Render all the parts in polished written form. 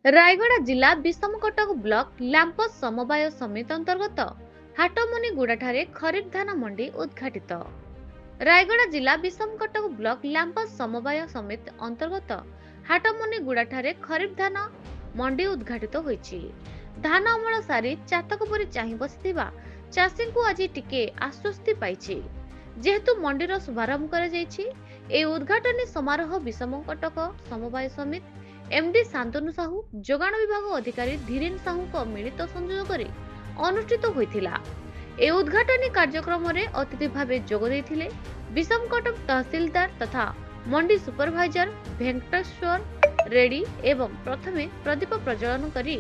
ରାୟଗଡ଼ା ଜିଲ୍ଲା Bissamcuttack block LAMPS ସମବାୟ ସମିତି ଅନ୍ତର୍ଗତ ହାଟମୁନିଗୁଡ଼ାଠାରେ ଖରିଫ ଧାନ ମଣ୍ଡି ଉଦ୍ଘାଟିତ। ରାୟଗଡ଼ା ଜିଲ୍ଲା ବିଷମକଟକ ବ୍ଲକ ଲ୍ୟାମ୍ପସ ସମବାୟ ସମିତି ଅନ୍ତର୍ଗତ ହାଟମୁନିଗୁଡ଼ାଠାରେ ଖରିଫ ଧାନ ମଣ୍ଡି ଉଦ୍ଘାଟିତ ହୋଇଛି। ଧାନ ଅମଳ ସାରି ଚାତକ ପରି ଚାହିଁ ବସିଥିବା ଚାଷୀଙ୍କୁ ଆଜି ଟିକେ ଆଶ୍ୱସ୍ତି ପାଇଛି, ଯେହେତୁ ମଣ୍ଡିର ଶୁଭାରମ୍ଭ କରାଯାଇଛି। ଏହି ଉଦ୍ଘାଟନୀ ସମାରୋହ ବିଷମକଟକ ସମବାୟ ସମିତି एमडी शांतनु साहू, जोगाण विभाग अधिकारी धीरेन साहू को मिलित संयोजन अनुष्ठित होइथिला। ए उद्घाटनी कार्यक्रम रे अतिथि भावे जोग देथिले विषमकटक तहसीलदार तथा मंडी सुपरवाइजर भेंकटेश्वर रेड्डी एवं प्रथमे प्रदीप प्रज्वलन करी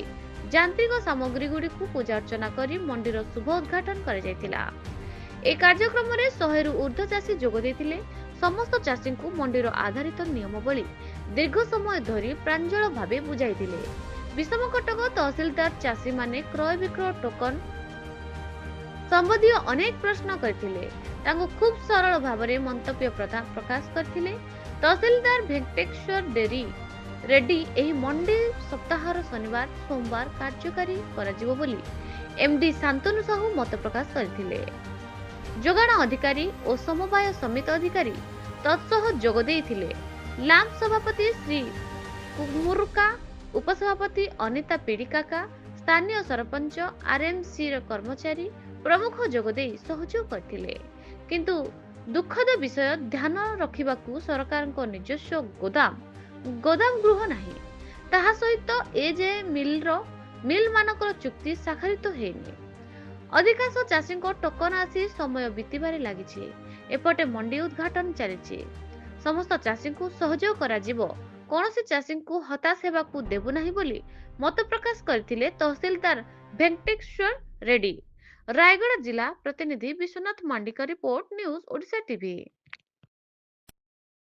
यांत्रिक सामग्री गुडी को पूजा अर्चना करी मंडीर शुभ उद्घाटन कर जायतिला। ए कार्यक्रम रे 100 रु ऊर्ध्व चाषी जोग देथिले। समस्त चाषी को मंडीर आधारित नियमावली दीर्घ समय धरी प्रांजल भावे बुझाइथिले। विषमकटक तहसीलदार चाषी माने क्रय विक्रय टोकन संबंधी अनेक प्रश्न करथिले। तांको खूब सरल भावरे मंतव्य प्रकाश करथिले। तहसीलदार भेंकटेश्वर रेड्डी एही मंडी सप्ताहर शनिवार सोमवार कार्यकारी कराजिबो बोली एमडी शांतनु साहू मत प्रकाश करथिले। जोगाण अधिकारी और समवाय समिति अधिकारी तत्सह जोग देइथिले। लैंप सभापति श्री कुमुरुका, उपसभापति अनिता पीड़िकाका, स्थानीय सरपंच आरएमसी कर्मचारी प्रमुख जोगदे सहयोग करथिले। किंतु दुखद विषय ध्यान रखिबाकू सरकार को निजस्व गोदाम गृह नाही। ताहा सहित ए जे मिल मानकर चुक्ति साक्षरित हेनी। अधिकांश चाषी टोकन आसी समय बीतबारे लागिछि। एपटे मंडी उद्घाटन चलिछि। समस्त चाषी को सहयोग कराजिबो। कौनसी चाषी को हताश हेबाकू देबु नाही बोली मत प्रकाश करथिले तहसीलदार भेंकटेश्वर रेड्डी। रायगड़ा जिला प्रतिनिधि विश्वनाथ मांडी का रिपोर्ट, न्यूज ओडिशा टीवी।